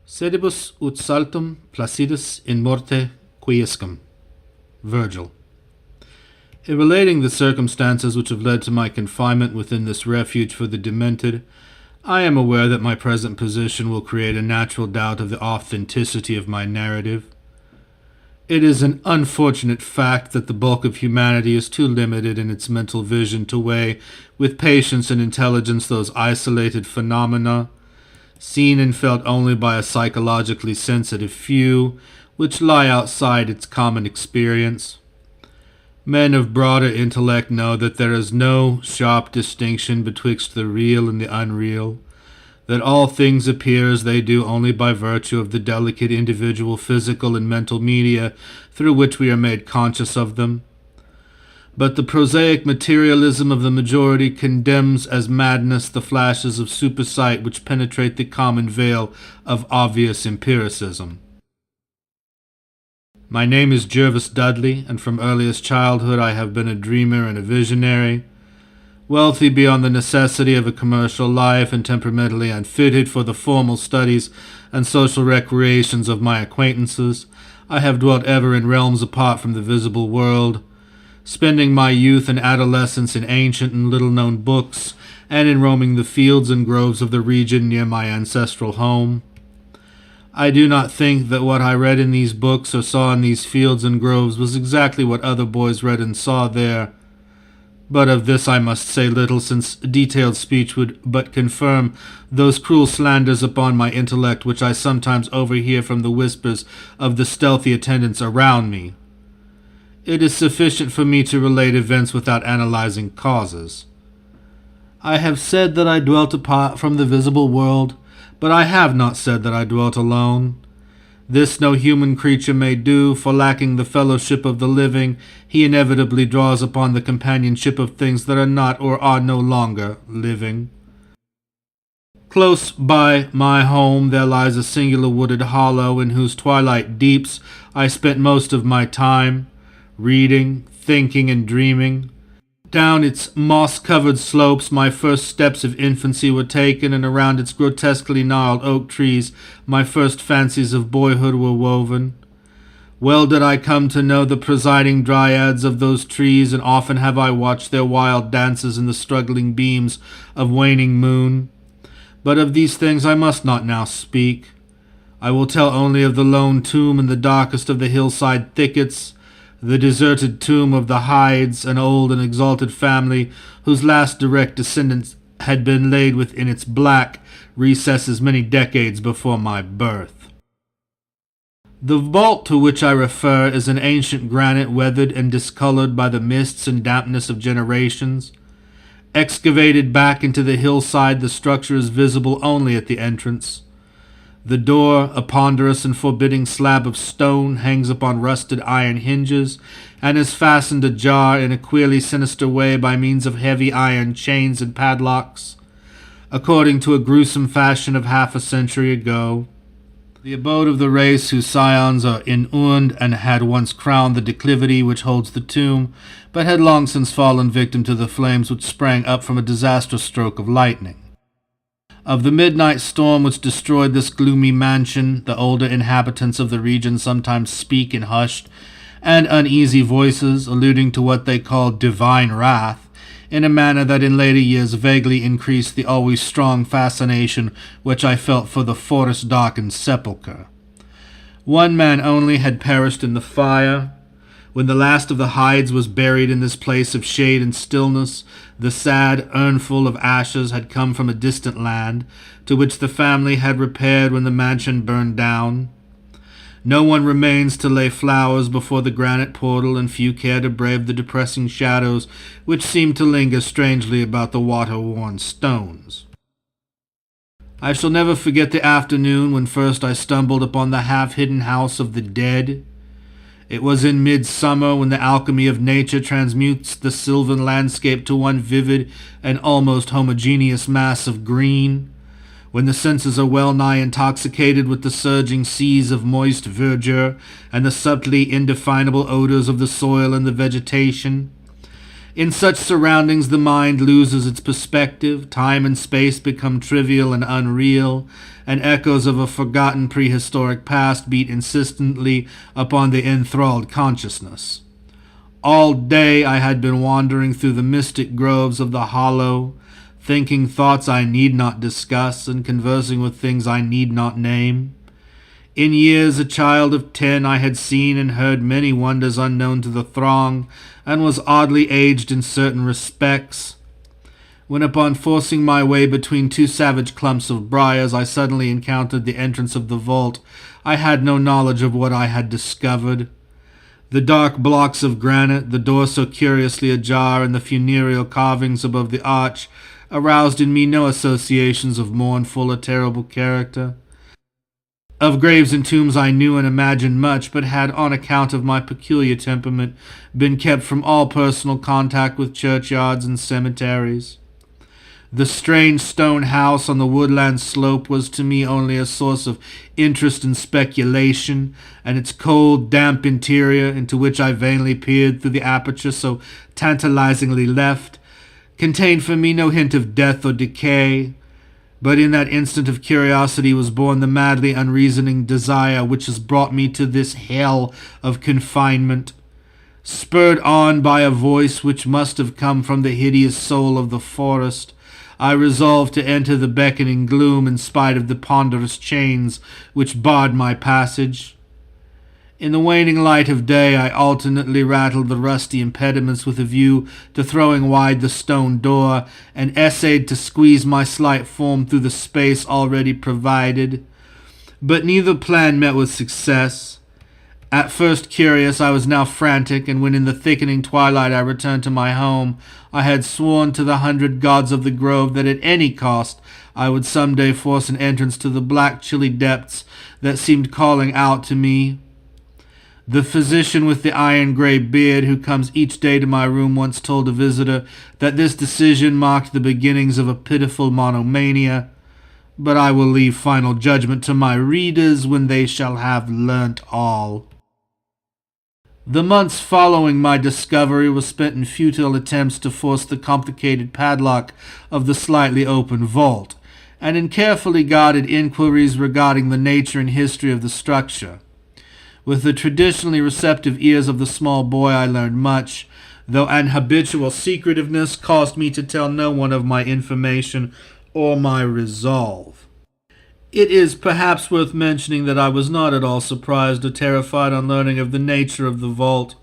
Sedibus ut saltum placidus in morte quiescum. Virgil. In relating the circumstances which have led to my confinement within this refuge for the demented, I am aware that my present position will create a natural doubt of the authenticity of my narrative. It is an unfortunate fact that the bulk of humanity is too limited in its mental vision to weigh with patience and intelligence those isolated phenomena, seen and felt only by a psychologically sensitive few, which lie outside its common experience. Men of broader intellect know that there is no sharp distinction betwixt the real and the unreal, that all things appear as they do only by virtue of the delicate individual physical and mental media through which we are made conscious of them. But the prosaic materialism of the majority condemns as madness the flashes of supersight which penetrate the common veil of obvious empiricism. My name is Jervis Dudley, and from earliest childhood I have been a dreamer and a visionary. Wealthy beyond the necessity of a commercial life and temperamentally unfitted for the formal studies and social recreations of my acquaintances, I have dwelt ever in realms apart from the visible world, spending my youth and adolescence in ancient and little-known books, and in roaming the fields and groves of the region near my ancestral home. I do not think that what I read in these books or saw in these fields and groves was exactly what other boys read and saw there, but of this I must say little, since detailed speech would but confirm those cruel slanders upon my intellect which I sometimes overhear from the whispers of the stealthy attendants around me. It is sufficient for me to relate events without analyzing causes. I have said that I dwelt apart from the visible world, but I have not said that I dwelt alone. This no human creature may do, for lacking the fellowship of the living, he inevitably draws upon the companionship of things that are not or are no longer living. Close by my home there lies a singular wooded hollow, in whose twilight deeps I spent most of my time, reading, thinking, and dreaming. Down its moss-covered slopes my first steps of infancy were taken, and around its grotesquely gnarled oak trees my first fancies of boyhood were woven. Well did I come to know the presiding dryads of those trees, and often have I watched their wild dances in the struggling beams of waning moon. But of these things I must not now speak. I will tell only of the lone tomb in the darkest of the hillside thickets, the deserted tomb of the Hydes, an old and exalted family whose last direct descendants had been laid within its black recesses many decades before my birth. The vault to which I refer is an ancient granite weathered and discolored by the mists and dampness of generations. Excavated back into the hillside, the structure is visible only at the entrance. The door, a ponderous and forbidding slab of stone, hangs upon rusted iron hinges, and is fastened ajar in a queerly sinister way by means of heavy iron chains and padlocks, according to a gruesome fashion of half a century ago. The abode of the race whose scions are inurned and had once crowned the declivity which holds the tomb, but had long since fallen victim to the flames which sprang up from a disastrous stroke of lightning. Of the midnight storm which destroyed this gloomy mansion, the older inhabitants of the region sometimes speak in hushed and uneasy voices, alluding to what they call divine wrath, in a manner that in later years vaguely increased the always strong fascination which I felt for the forest-darkened sepulchre. One man only had perished in the fire. When the last of the Hydes was buried in this place of shade and stillness, the sad urnful of ashes had come from a distant land, to which the family had repaired when the mansion burned down. No one remains to lay flowers before the granite portal, and few care to brave the depressing shadows which seem to linger strangely about the water-worn stones. I shall never forget the afternoon when first I stumbled upon the half-hidden house of the dead. It was in midsummer, when the alchemy of nature transmutes the sylvan landscape to one vivid and almost homogeneous mass of green, when the senses are well-nigh intoxicated with the surging seas of moist verdure and the subtly indefinable odors of the soil and the vegetation. In such surroundings the mind loses its perspective, time and space become trivial and unreal, and echoes of a forgotten prehistoric past beat insistently upon the enthralled consciousness. All day I had been wandering through the mystic groves of the hollow, thinking thoughts I need not discuss and conversing with things I need not name. In years a child of 10, I had seen and heard many wonders unknown to the throng, and was oddly aged in certain respects, when upon forcing my way between two savage clumps of briars I suddenly encountered the entrance of the vault. I had no knowledge of what I had discovered. The dark blocks of granite, the door so curiously ajar, and the funereal carvings above the arch aroused in me no associations of mournful or terrible character. Of graves and tombs I knew and imagined much, but had, on account of my peculiar temperament, been kept from all personal contact with churchyards and cemeteries. The strange stone house on the woodland slope was to me only a source of interest and speculation, and its cold, damp interior, into which I vainly peered through the aperture so tantalizingly left, contained for me no hint of death or decay. But in that instant of curiosity was born the madly unreasoning desire which has brought me to this hell of confinement. Spurred on by a voice which must have come from the hideous soul of the forest, I resolved to enter the beckoning gloom in spite of the ponderous chains which barred my passage. In the waning light of day I alternately rattled the rusty impediments with a view to throwing wide the stone door, and essayed to squeeze my slight form through the space already provided. But neither plan met with success. At first curious, I was now frantic, and when in the thickening twilight I returned to my home, I had sworn to the 100 gods of the grove that at any cost I would some day force an entrance to the black chilly depths that seemed calling out to me. The physician with the iron-gray beard who comes each day to my room once told a visitor that this decision marked the beginnings of a pitiful monomania, but I will leave final judgment to my readers when they shall have learnt all. The months following my discovery were spent in futile attempts to force the complicated padlock of the slightly open vault, and in carefully guarded inquiries regarding the nature and history of the structure. With the traditionally receptive ears of the small boy I learned much, though an habitual secretiveness caused me to tell no one of my information or my resolve. It is perhaps worth mentioning that I was not at all surprised or terrified on learning of the nature of the vault.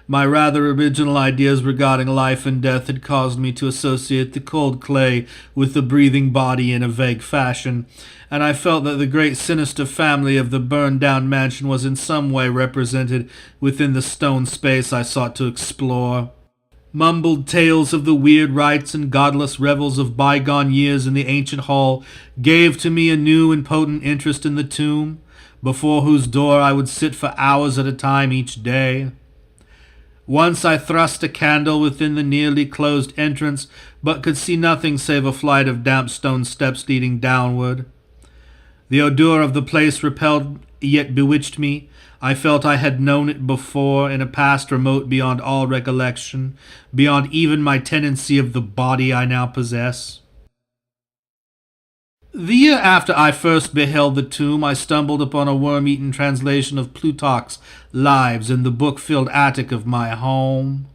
My rather original ideas regarding life and death had caused me to associate the cold clay with the breathing body in a vague fashion, and I felt that the great sinister family of the burned-down mansion was in some way represented within the stone space I sought to explore. Mumbled tales of the weird rites and godless revels of bygone years in the ancient hall gave to me a new and potent interest in the tomb, before whose door I would sit for hours at a time each day. Once I thrust a candle within the nearly closed entrance, but could see nothing save a flight of damp stone steps leading downward. The odour of the place repelled yet bewitched me. I felt I had known it before, in a past remote beyond all recollection, beyond even my tenancy of the body I now possess. The year after I first beheld the tomb, I stumbled upon a worm-eaten translation of Plutarch's Lives in the book-filled attic of my home.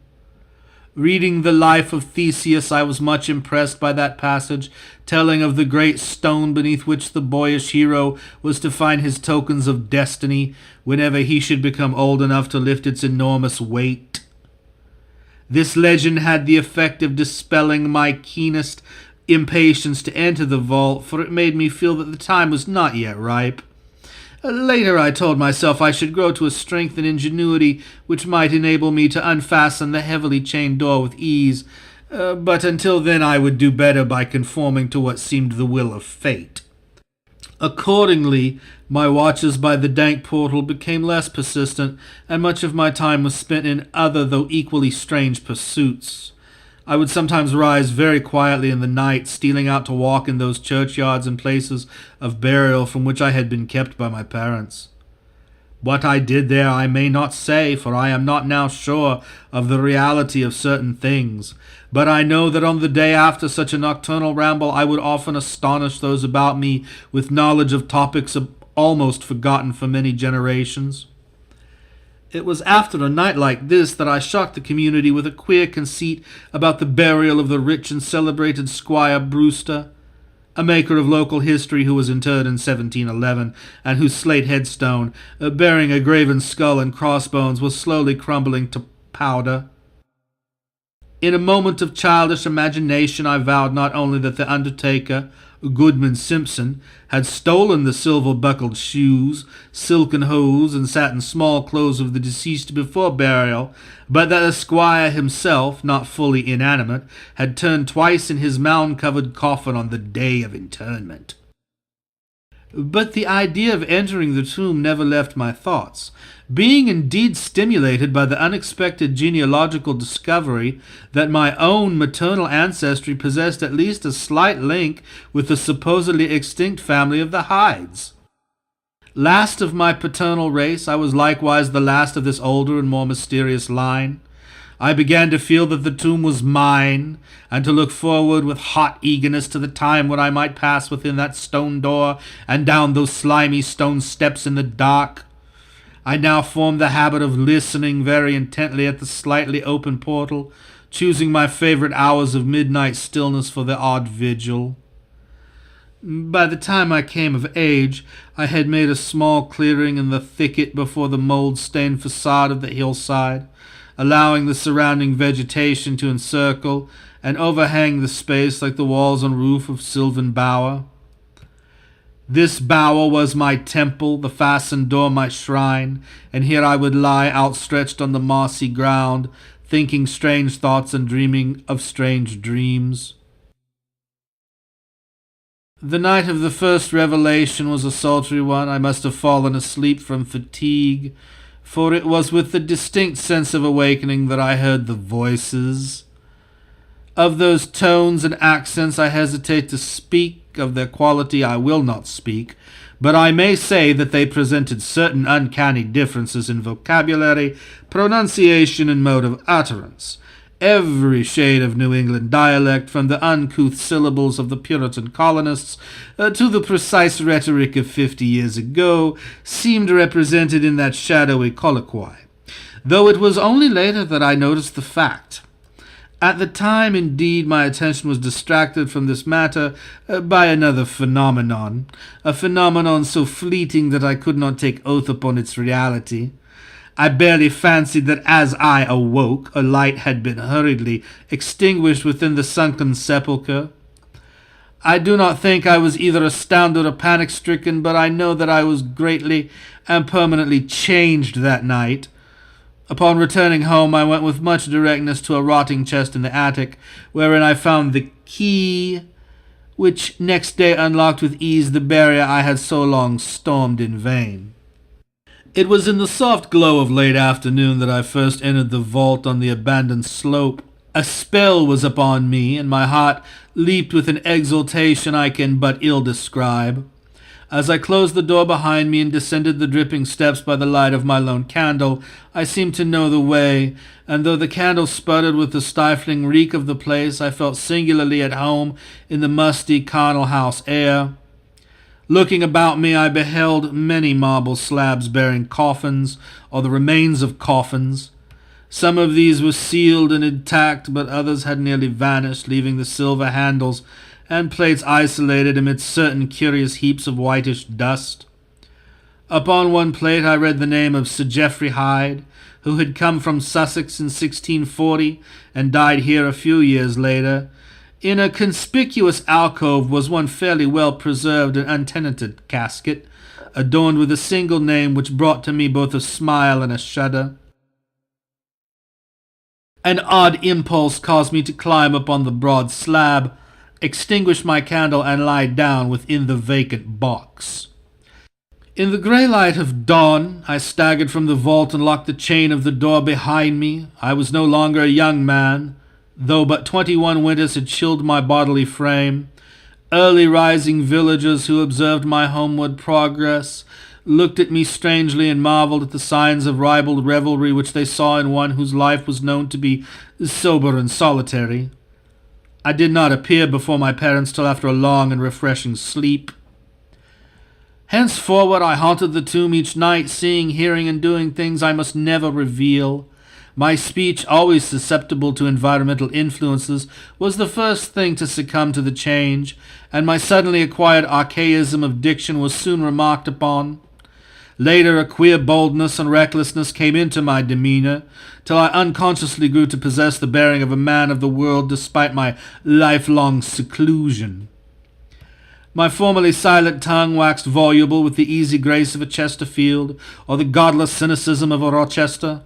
Reading the life of Theseus, I was much impressed by that passage, telling of the great stone beneath which the boyish hero was to find his tokens of destiny whenever he should become old enough to lift its enormous weight. This legend had the effect of dispelling my keenest impatience to enter the vault, for it made me feel that the time was not yet ripe. Later I told myself I should grow to a strength and ingenuity which might enable me to unfasten the heavily chained door with ease, but until then I would do better by conforming to what seemed the will of fate. Accordingly, my watches by the dank portal became less persistent, and much of my time was spent in other though equally strange pursuits. I would sometimes rise very quietly in the night, stealing out to walk in those churchyards and places of burial from which I had been kept by my parents. What I did there I may not say, for I am not now sure of the reality of certain things. But I know that on the day after such a nocturnal ramble I would often astonish those about me with knowledge of topics almost forgotten for many generations. It was after a night like this that I shocked the community with a queer conceit about the burial of the rich and celebrated Squire Brewster, a maker of local history who was interred in 1711, and whose slate headstone, bearing a graven skull and crossbones, was slowly crumbling to powder. In a moment of childish imagination I vowed not only that the undertaker, Goodman Simpson, had stolen the silver-buckled shoes, silken hose, and satin small clothes of the deceased before burial, but that the squire himself, not fully inanimate, had turned twice in his mound-covered coffin on the day of interment. But the idea of entering the tomb never left my thoughts, being indeed stimulated by the unexpected genealogical discovery that my own maternal ancestry possessed at least a slight link with the supposedly extinct family of the Hydes. Last of my paternal race, I was likewise the last of this older and more mysterious line. I began to feel that the tomb was mine, and to look forward with hot eagerness to the time when I might pass within that stone door and down those slimy stone steps in the dark. I now formed the habit of listening very intently at the slightly open portal, choosing my favorite hours of midnight stillness for the odd vigil. By the time I came of age, I had made a small clearing in the thicket before the mold-stained facade of the hillside, allowing the surrounding vegetation to encircle and overhang the space like the walls and roof of sylvan bower. This bower was my temple, the fastened door my shrine, and here I would lie outstretched on the mossy ground, thinking strange thoughts and dreaming of strange dreams. The night of the first revelation was a sultry one. I must have fallen asleep from fatigue, for it was with the distinct sense of awakening that I heard the voices. Of those tones and accents I hesitate to speak, of their quality I will not speak, but I may say that they presented certain uncanny differences in vocabulary, pronunciation, and mode of utterance. Every shade of New England dialect, from the uncouth syllables of the Puritan colonists to the precise rhetoric of 50 years ago, seemed represented in that shadowy colloquy, though it was only later that I noticed the fact. At the time, indeed, my attention was distracted from this matter by another phenomenon, a phenomenon so fleeting that I could not take oath upon its reality. I barely fancied that as I awoke, a light had been hurriedly extinguished within the sunken sepulchre. I do not think I was either astounded or panic-stricken, but I know that I was greatly and permanently changed that night. Upon returning home, I went with much directness to a rotting chest in the attic, wherein I found the key, which next day unlocked with ease the barrier I had so long stormed in vain. It was in the soft glow of late afternoon that I first entered the vault on the abandoned slope. A spell was upon me, and my heart leaped with an exultation I can but ill describe. As I closed the door behind me and descended the dripping steps by the light of my lone candle, I seemed to know the way, and though the candle sputtered with the stifling reek of the place, I felt singularly at home in the musty charnel house air. Looking about me, I beheld many marble slabs bearing coffins, or the remains of coffins. Some of these were sealed and intact, but others had nearly vanished, leaving the silver handles and plates isolated amidst certain curious heaps of whitish dust. Upon one plate I read the name of Sir Geoffrey Hyde, who had come from Sussex in 1640 and died here a few years later. In a conspicuous alcove was one fairly well preserved and untenanted casket, adorned with a single name which brought to me both a smile and a shudder. An odd impulse caused me to climb upon the broad slab, extinguish my candle, and lie down within the vacant box. In the grey light of dawn, I staggered from the vault and locked the chain of the door behind me. I was no longer a young man, though but 21 winters had chilled my bodily frame. Early rising villagers who observed my homeward progress looked at me strangely and marveled at the signs of ribald revelry which they saw in one whose life was known to be sober and solitary. I did not appear before my parents till after a long and refreshing sleep. Henceforward I haunted the tomb each night, seeing, hearing, and doing things I must never reveal. My speech, always susceptible to environmental influences, was the first thing to succumb to the change, and my suddenly acquired archaism of diction was soon remarked upon. Later, a queer boldness and recklessness came into my demeanor, till I unconsciously grew to possess the bearing of a man of the world despite my lifelong seclusion. My formerly silent tongue waxed voluble with the easy grace of a Chesterfield, or the godless cynicism of a Rochester.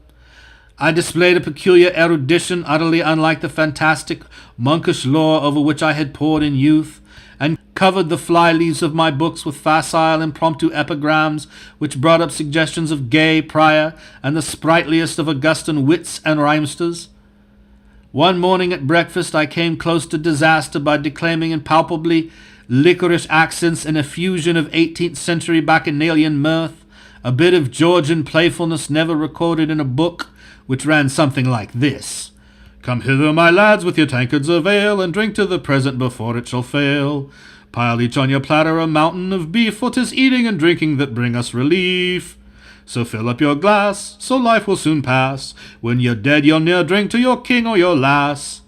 I displayed a peculiar erudition utterly unlike the fantastic, monkish lore over which I had pored in youth, and covered the fly-leaves of my books with facile, impromptu epigrams which brought up suggestions of Gay, Prior, and the sprightliest of Augustan wits and rhymesters. One morning at breakfast I came close to disaster by declaiming in palpably licorice accents an effusion of 18th century bacchanalian mirth, a bit of Georgian playfulness never recorded in a book, which ran something like this. Come hither, my lads, with your tankards of ale, and drink to the present before it shall fail. Pile each on your platter a mountain of beef, for 'tis eating and drinking that bring us relief. So fill up your glass, so life will soon pass. When you're dead you'll ne'er drink to your king or your lass.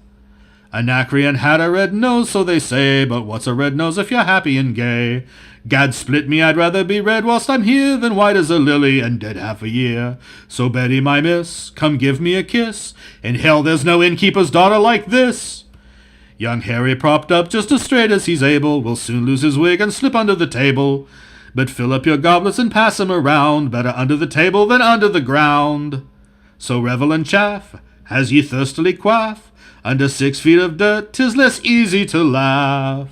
Anacreon had a red nose, so they say, but what's a red nose if you're happy and gay? Gad split me, I'd rather be red whilst I'm here than white as a lily and dead half a year. So Betty, my miss, come give me a kiss. In hell there's no innkeeper's daughter like this. Young Harry, propped up just as straight as he's able, will soon lose his wig and slip under the table. But fill up your goblets and pass 'em around, better under the table than under the ground. So revel and chaff, as ye thirstily quaff. Under 6 feet of dirt 'tis less easy to laugh.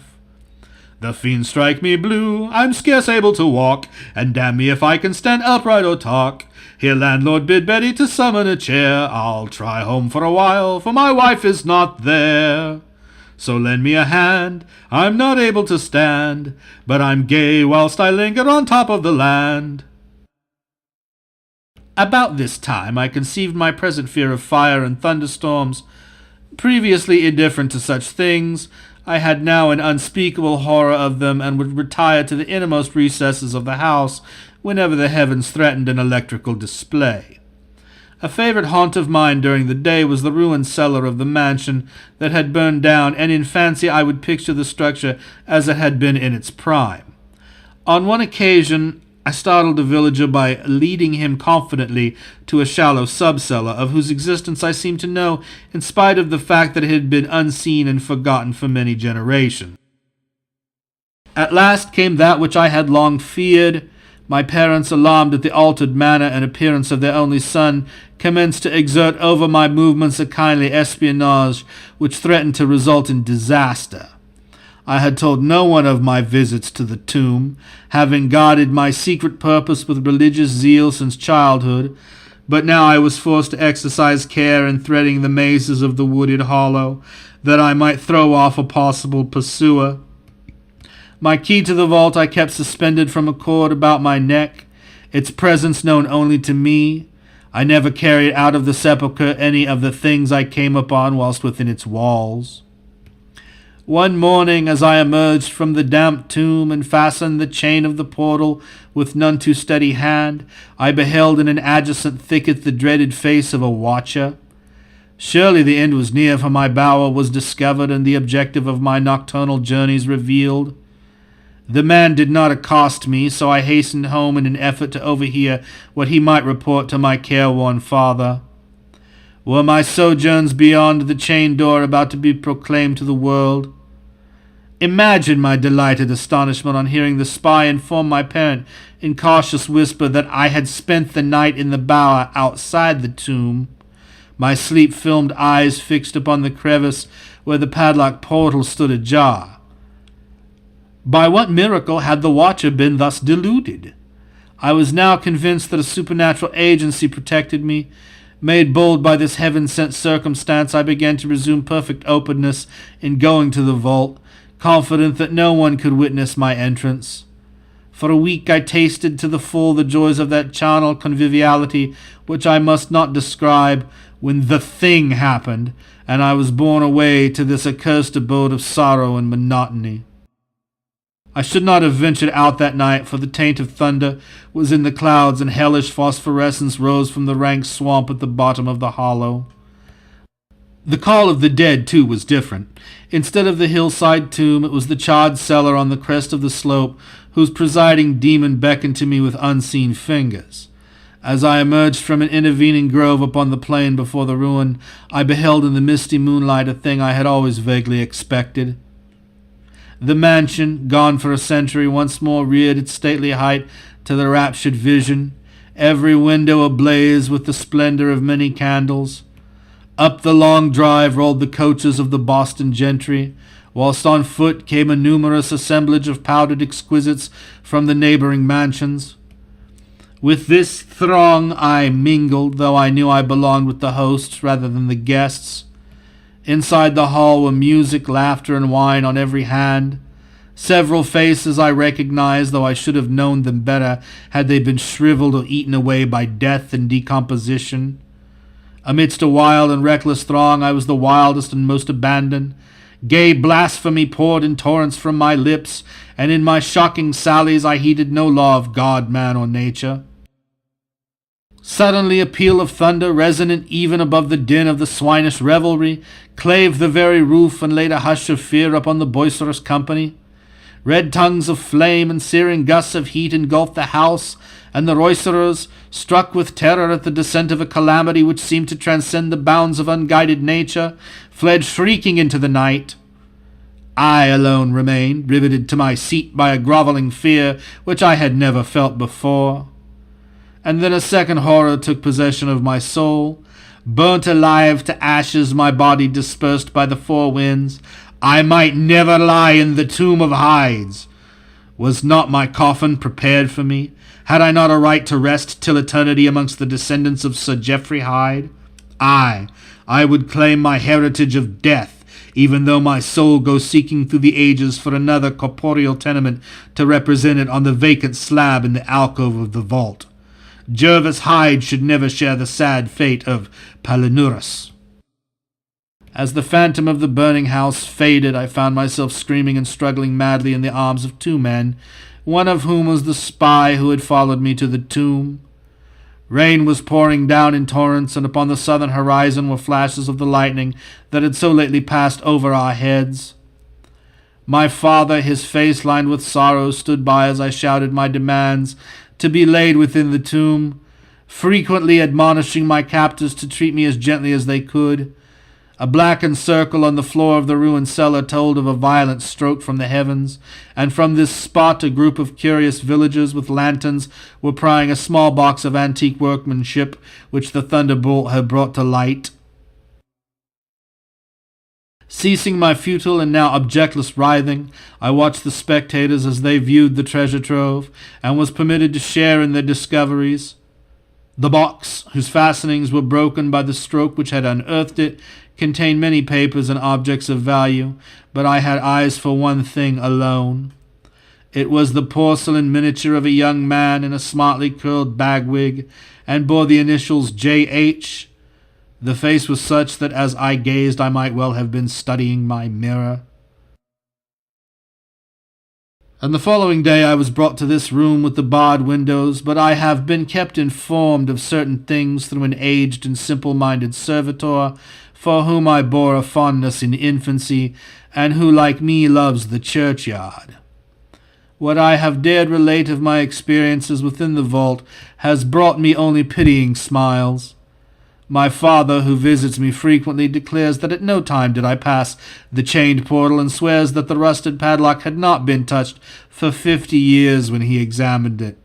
The fiends strike me blue, I'm scarce able to walk, and damn me if I can stand upright or talk. Here, landlord, bid Betty to summon a chair. I'll try home for a while, for my wife is not there. So lend me a hand, I'm not able to stand, but I'm gay whilst I linger on top of the land. About this time I conceived my present fear of fire and thunderstorms. Previously indifferent to such things, I had now an unspeakable horror of them, and would retire to the innermost recesses of the house whenever the heavens threatened an electrical display. A favorite haunt of mine during the day was the ruined cellar of the mansion that had burned down, and in fancy I would picture the structure as it had been in its prime. On one occasion I startled a villager by leading him confidently to a shallow sub-cellar, of whose existence I seemed to know, in spite of the fact that it had been unseen and forgotten for many generations. At last came that which I had long feared. My parents, alarmed at the altered manner and appearance of their only son, commenced to exert over my movements a kindly espionage which threatened to result in disaster. I had told no one of my visits to the tomb, having guarded my secret purpose with religious zeal since childhood, but now I was forced to exercise care in threading the mazes of the wooded hollow, that I might throw off a possible pursuer. My key to the vault I kept suspended from a cord about my neck, its presence known only to me. I never carried out of the sepulchre any of the things I came upon whilst within its walls. One morning, as I emerged from the damp tomb and fastened the chain of the portal with none too steady hand, I beheld in an adjacent thicket the dreaded face of a watcher. Surely the end was near, for my bower was discovered and the objective of my nocturnal journeys revealed. The man did not accost me, so I hastened home in an effort to overhear what he might report to my careworn father. Were my sojourns beyond the chained door about to be proclaimed to the world? Imagine my delighted astonishment on hearing the spy inform my parent in cautious whisper that I had spent the night in the bower outside the tomb, my sleep-filmed eyes fixed upon the crevice where the padlocked portal stood ajar. By what miracle had the watcher been thus deluded? I was now convinced that a supernatural agency protected me. Made bold by this heaven-sent circumstance, I began to resume perfect openness in going to the vault, confident that no one could witness my entrance. For a week I tasted to the full the joys of that charnel conviviality which I must not describe, when the thing happened, and I was borne away to this accursed abode of sorrow and monotony. I should not have ventured out that night, for the taint of thunder was in the clouds, and hellish phosphorescence rose from the rank swamp at the bottom of the hollow. The call of the dead, too, was different. Instead of the hillside tomb, it was the charred cellar on the crest of the slope, whose presiding demon beckoned to me with unseen fingers. As I emerged from an intervening grove upon the plain before the ruin, I beheld in the misty moonlight a thing I had always vaguely expected. The mansion, gone for a century, once more reared its stately height to the raptured vision, every window ablaze with the splendor of many candles. Up the long drive rolled the coaches of the Boston gentry, whilst on foot came a numerous assemblage of powdered exquisites from the neighboring mansions. With this throng I mingled, though I knew I belonged with the hosts rather than the guests. Inside the hall were music, laughter, and wine on every hand. Several faces I recognized, though I should have known them better had they been shriveled or eaten away by death and decomposition. Amidst a wild and reckless throng I was the wildest and most abandoned. Gay blasphemy poured in torrents from my lips, and in my shocking sallies I heeded no law of God, man, or nature. Suddenly a peal of thunder, resonant even above the din of the swinish revelry, clave the very roof and laid a hush of fear upon the boisterous company. Red tongues of flame and searing gusts of heat engulfed the house, and the roisterers, struck with terror at the descent of a calamity which seemed to transcend the bounds of unguided nature, fled shrieking into the night. I alone remained, riveted to my seat by a grovelling fear which I had never felt before. And then a second horror took possession of my soul. Burnt alive to ashes, my body dispersed by the four winds, I might never lie in the tomb of hides. Was not my coffin prepared for me? Had I not a right to rest till eternity amongst the descendants of Sir Geoffrey Hyde? I would claim my heritage of death, even though my soul go seeking through the ages for another corporeal tenement to represent it on the vacant slab in the alcove of the vault. Jervis Hyde should never share the sad fate of Palinurus. As the phantom of the burning house faded, I found myself screaming and struggling madly in the arms of two men, one of whom was the spy who had followed me to the tomb. Rain was pouring down in torrents, and upon the southern horizon were flashes of the lightning that had so lately passed over our heads. My father, his face lined with sorrow, stood by as I shouted my demands to be laid within the tomb, frequently admonishing my captors to treat me as gently as they could. A blackened circle on the floor of the ruined cellar told of a violent stroke from the heavens, and from this spot a group of curious villagers with lanterns were prying a small box of antique workmanship which the thunderbolt had brought to light. Ceasing my futile and now objectless writhing, I watched the spectators as they viewed the treasure trove, and was permitted to share in their discoveries. The box, whose fastenings were broken by the stroke which had unearthed it, contained many papers and objects of value, but I had eyes for one thing alone. It was the porcelain miniature of a young man in a smartly curled bagwig, and bore the initials J.H. The face was such that as I gazed I might well have been studying my mirror. And the following day I was brought to this room with the barred windows, but I have been kept informed of certain things through an aged and simple-minded servitor, for whom I bore a fondness in infancy, and who, like me, loves the churchyard. What I have dared relate of my experiences within the vault has brought me only pitying smiles. My father, who visits me frequently, declares that at no time did I pass the chained portal, and swears that the rusted padlock had not been touched for 50 years when he examined it.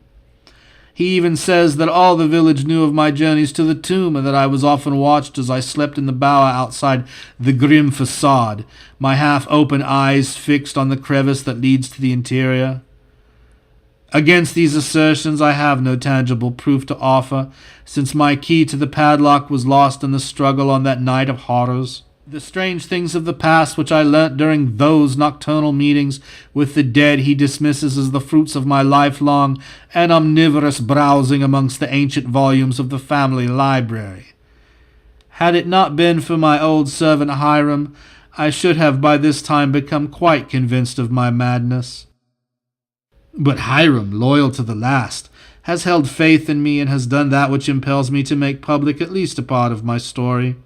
He even says that all the village knew of my journeys to the tomb, and that I was often watched as I slept in the bower outside the grim facade, my half-open eyes fixed on the crevice that leads to the interior. Against these assertions I have no tangible proof to offer, since my key to the padlock was lost in the struggle on that night of horrors. The strange things of the past which I learnt during those nocturnal meetings with the dead he dismisses as the fruits of my lifelong and omnivorous browsing amongst the ancient volumes of the family library. Had it not been for my old servant Hiram, I should have by this time become quite convinced of my madness. But Hiram, loyal to the last, has held faith in me and has done that which impels me to make public at least a part of my story.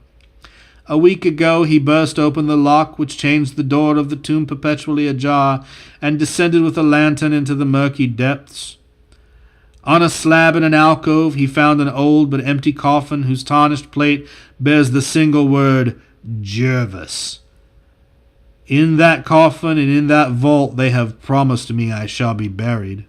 A week ago he burst open the lock which changed the door of the tomb perpetually ajar, and descended with a lantern into the murky depths. On a slab in an alcove he found an old but empty coffin whose tarnished plate bears the single word Jervis. In that coffin and in that vault they have promised me I shall be buried.